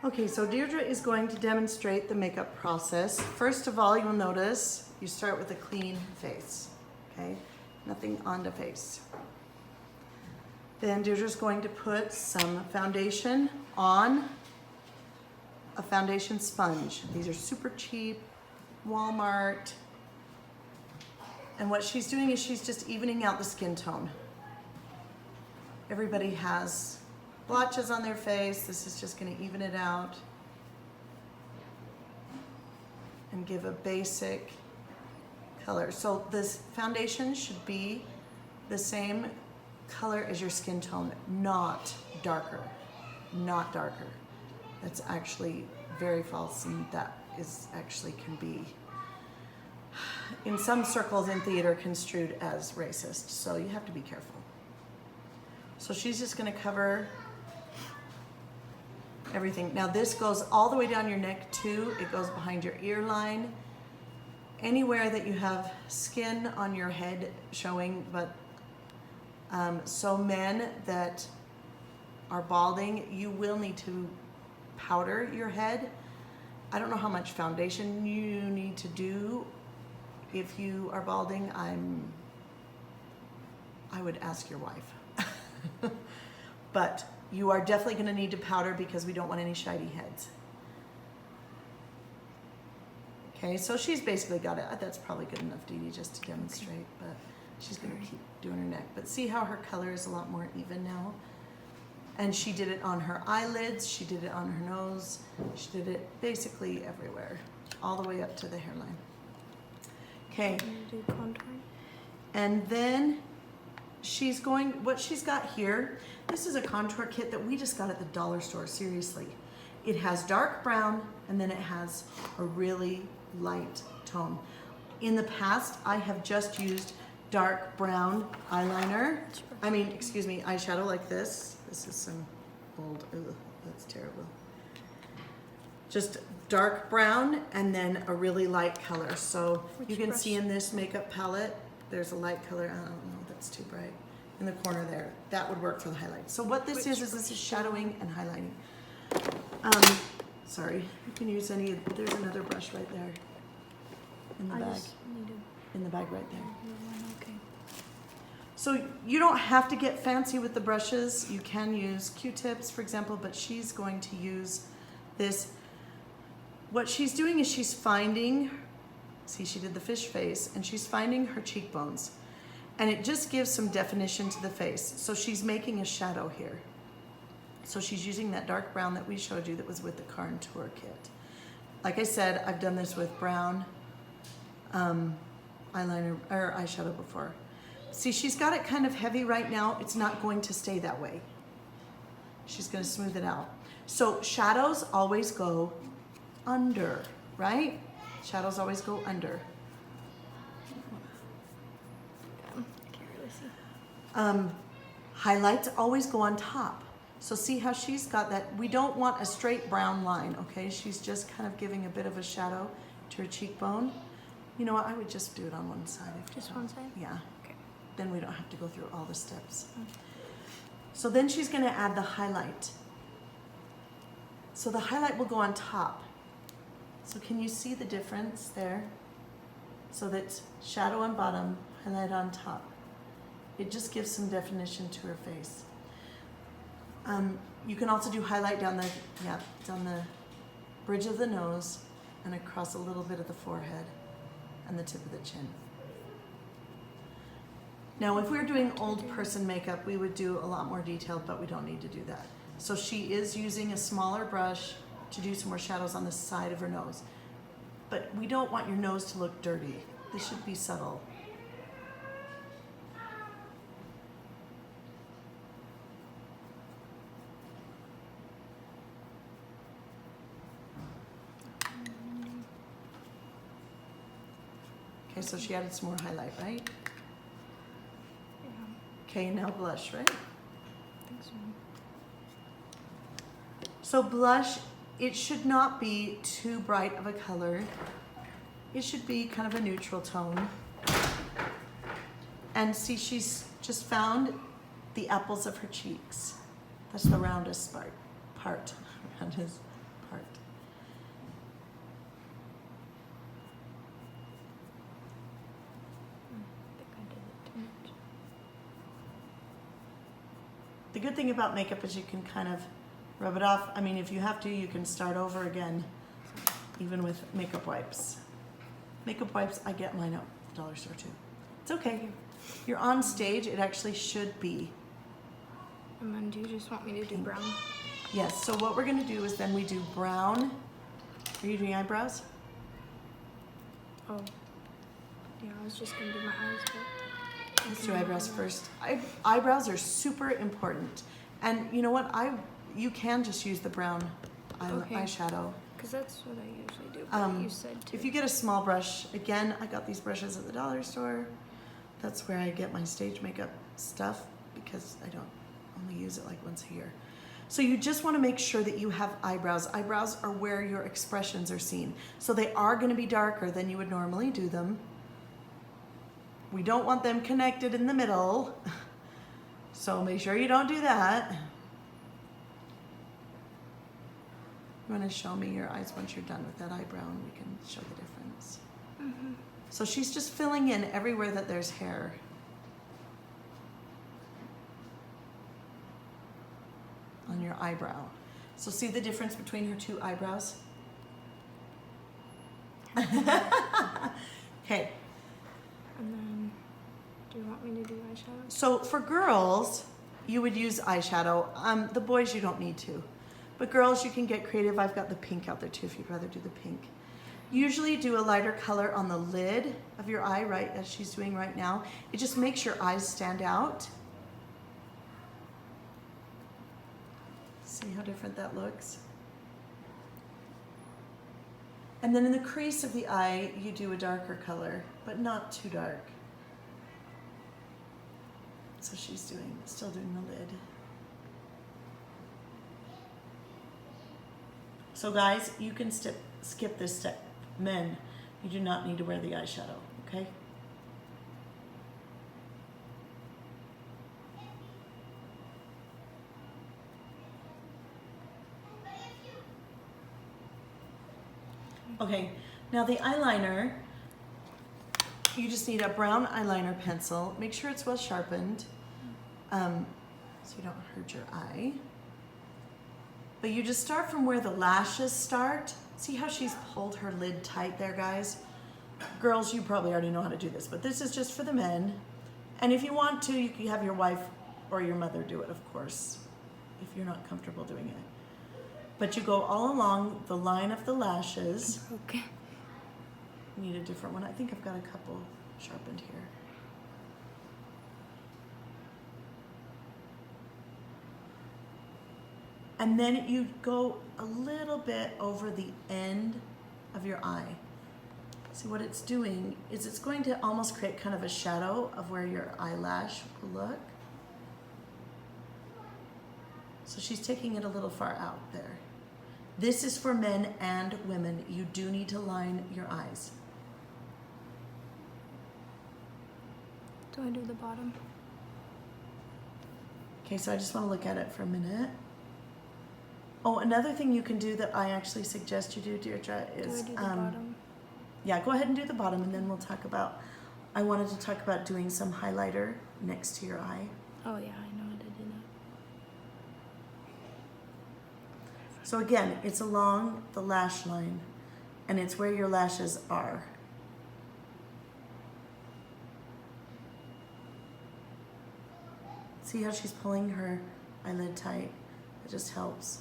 Okay, so Deirdre is going to demonstrate the makeup process. First of all, you'll notice you start with a clean face, okay? Nothing on the face. Then Deirdre's going to put some foundation on a foundation sponge. These are super cheap, Walmart. And what she's doing is she's just evening out the skin tone. Everybody has blotches on their face. This is just going to even it out and give a basic color. So this foundation should be the same color as your skin tone, not darker, not darker. That's actually very false, and that is actually can be in some circles in theater construed as racist. So you have to be careful. So she's just going to cover everything. Now this goes all the way down your neck too. It goes behind your ear line. Anywhere that you have skin on your head showing, but so men that are balding, you will need to powder your head. I don't know how much foundation you need to do. If you are balding, I would ask your wife. But you are definitely going to need to powder because we don't want any shiny heads. Okay, so she's basically got it. That's probably good enough, Dee Dee, just to demonstrate, but she's going to keep doing her neck. But see how her color is a lot more even now? And she did it on her eyelids, she did it on her nose, she did it basically everywhere, all the way up to the hairline. Okay. Do contour. And then she's going, what she's got here, this is a contour kit that we just got at the dollar store, seriously. It has dark brown and then it has a really light tone. In the past, I have just used dark brown eyeliner. Eyeshadow like this. This is some old, that's terrible. Just dark brown and then a really light color. So you can see in this makeup palette, there's a light color. I don't know, that's too bright. In the corner there, that would work for the highlight. So what this is this is shadowing and highlighting. Sorry, you can use any, there's another brush right there in the bag. In the bag right there. Okay. So you don't have to get fancy with the brushes. You can use Q-tips, for example, but she's going to use this. What she's doing is she's finding, see, she did the fish face, and she's finding her cheekbones. And it just gives some definition to the face. So she's making a shadow here. So she's using that dark brown that we showed you that was with the contour kit. Like I said, I've done this with brown eyeliner or eyeshadow before. See, she's got it kind of heavy right now. It's not going to stay that way. She's going to smooth it out. So shadows always go under, right? Shadows always go under. Highlights always go on top. So see how she's got that. We don't want a straight brown line, okay? She's just kind of giving a bit of a shadow to her cheekbone. You know what? I would just do it on one side. Just one side? Yeah. Okay. Then we don't have to go through all the steps. So then she's going to add the highlight. So the highlight will go on top. So can you see the difference there? So that's shadow on bottom, highlight on top. It just gives some definition to her face. You can also do highlight down the bridge of the nose and across a little bit of the forehead and the tip of the chin. Now, if we were doing old person makeup, we would do a lot more detailed, but we don't need to do that. So she is using a smaller brush to do some more shadows on the side of her nose. But we don't want your nose to look dirty. This should be subtle. Okay, so she added some more highlight, right? Yeah. Okay, now blush, right? I think so. So blush, it should not be too bright of a color. It should be kind of a neutral tone. And see, she's just found the apples of her cheeks. That's the roundest part. Roundest. part. I think I did it too much. The good thing about makeup is you can kind of rub it off. I mean, if you have to, you can start over again, even with makeup wipes. Makeup wipes, I get mine at the dollar store too. It's okay. You're on stage, it actually should be. And then do you just want me to do Pink. brown? Yes, so what we're gonna do is then we do brown. Are you doing eyebrows? Oh. Yeah, I was just gonna do my eyes, but Let's do eyebrows first. Eyebrows are super important. And you know what? You can just use the brown Okay. eyeshadow. because that's what I usually do. But you said to. If you get a small brush, again, I got these brushes at the dollar store. That's where I get my stage makeup stuff because I don't only use it like once a year. So you just want to make sure that you have eyebrows. Eyebrows are where your expressions are seen. So they are going to be darker than you would normally do them. We don't want them connected in the middle. So make sure you don't do that. You want to show me your eyes once you're done with that eyebrow and we can show the difference. Mm-hmm. So she's just filling in everywhere that there's hair. On your eyebrow. So see the difference between her two eyebrows? Okay. And then, do you want me to do eyeshadow? So for girls, you would use eyeshadow. The boys, you don't need to. But girls, you can get creative. I've got the pink out there too if you'd rather do the pink. Usually do a lighter color on the lid of your eye, right, as she's doing right now. It just makes your eyes stand out. See how different that looks? And then in the crease of the eye, you do a darker color, but not too dark. So she's still doing the lid. So guys, you can skip this step. Men, you do not need to wear the eyeshadow, okay? Okay, now the eyeliner, you just need a brown eyeliner pencil. Make sure it's well sharpened so you don't hurt your eye. But you just start from where the lashes start. See how she's pulled her lid tight there, guys? Girls, you probably already know how to do this, but this is just for the men. And if you want to, you can have your wife or your mother do it, of course, if you're not comfortable doing it. But you go all along the line of the lashes. Okay. Need a different one. I think I've got a couple sharpened here. And then you go a little bit over the end of your eye. See what it's doing is it's going to almost create kind of a shadow of where your eyelash will look. So she's taking it a little far out there. This is for men and women. You do need to line your eyes. Do I do the bottom? Okay, so I just want to look at it for a minute. Oh, another thing you can do that I actually suggest you do, Deirdre, is Do I do the bottom? yeah, go ahead and do the bottom, and then we'll talk about. I wanted to talk about doing some highlighter next to your eye. Oh yeah, I know how to do that. So again, it's along the lash line, and it's where your lashes are. See how she's pulling her eyelid tight? It just helps.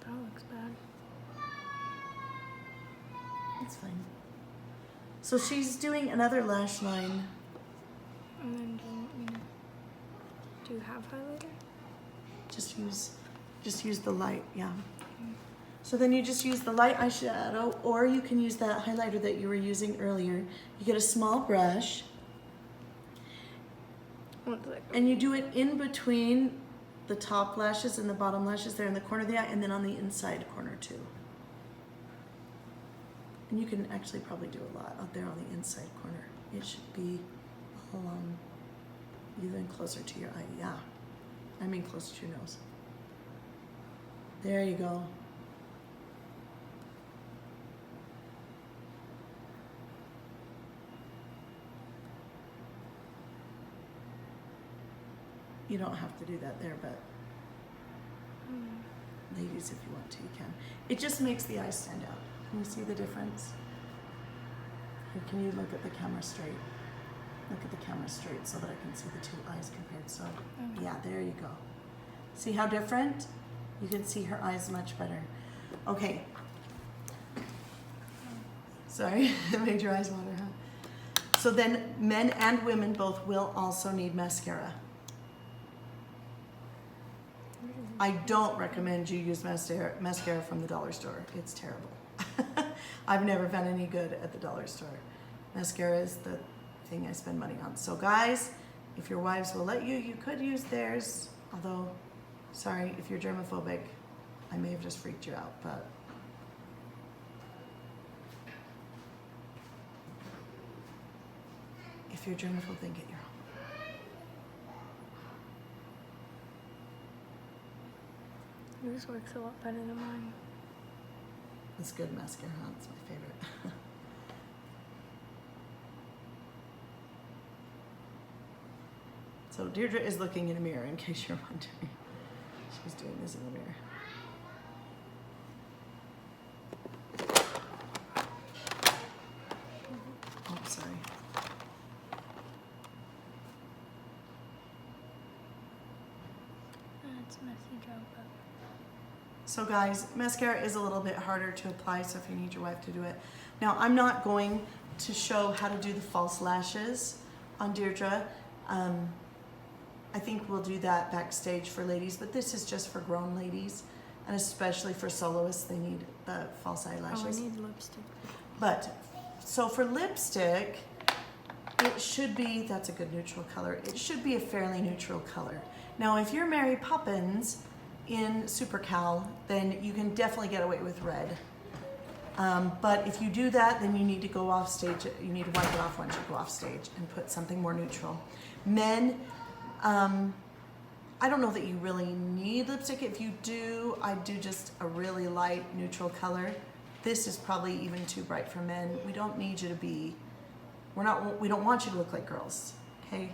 That looks bad. It's fine. So she's doing another lash line. And then do you want me to do half highlighter? Just use the light, yeah. So then you just use the light eyeshadow, or you can use that highlighter that you were using earlier. You get a small brush, What's that? and you do it in between the top lashes and the bottom lashes there in the corner of the eye, and then on the inside corner too. And you can actually probably do a lot out there on the inside corner. It should be along Even closer to your eye, yeah. I mean closer to your nose. There you go. You don't have to do that there, but ladies, if you want to, you can. It just makes the eyes stand out. Can you see the difference? Or can you look at the camera straight? Look at the camera straight so that I can see the two eyes compared. So, yeah, there you go. See how different? You can see her eyes much better. Okay. Sorry, it made your eyes water, huh? So then men and women both will also need mascara. I don't recommend you use mascara from the dollar store. It's terrible. I've never found any good at the dollar store. Mascara is the thing I spend money on. So guys, if your wives will let you, you could use theirs. Although, sorry, if you're germophobic, I may have just freaked you out, but if you're germophobic, then get your own. Yours works a lot better than mine. It's good mascara, huh? It's my favorite. So Deirdre is looking in a mirror, in case you're wondering. She's doing this in the mirror. Oh, sorry. That's a messy job, but So guys, mascara is a little bit harder to apply, so if you need your wife to do it. Now, I'm not going to show how to do the false lashes on Deirdre. I think we'll do that backstage for ladies, but this is just for grown ladies, and especially for soloists, they need the false eyelashes. oh, I need lipstick. But, so for lipstick, it should be, that's a good neutral color, it should be a fairly neutral color. Now, if you're Mary Poppins in Super Cal, then you can definitely get away with red. But if you do that, then you need to go off stage, you need to wipe it off once you go off stage and put something more neutral. Men, I don't know that you really need lipstick. If you do, I do just a really light neutral color. This is probably even too bright for men. We don't need you to be, we don't want you to look like girls, okay?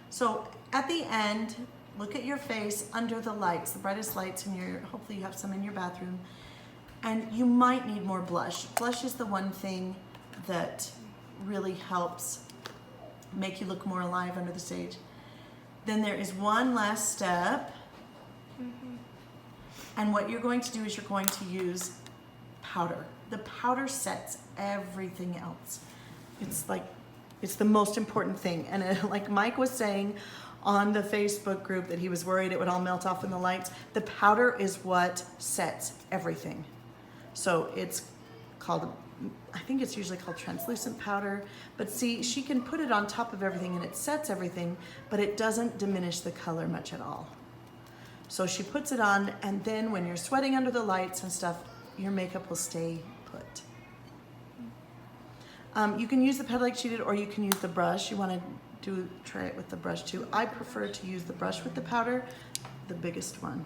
So at the end, look at your face under the lights, the brightest lights in your, hopefully you have some in your bathroom. And you might need more blush. Blush is the one thing that really helps make you look more alive under the stage. Then there is one last step. And what you're going to do is you're going to use powder. The powder sets everything else. It's like, it's the most important thing. And like Mike was saying on the Facebook group that he was worried it would all melt off in the lights, the powder is what sets everything. So it's called, I think it's usually called translucent powder, but see, she can put it on top of everything and it sets everything, but it doesn't diminish the color much at all. So she puts it on, and then when you're sweating under the lights and stuff, your makeup will stay put. You can use the petal like she did, or you can use the brush. You want to try it with the brush too. I prefer to use the brush with the powder, the biggest one.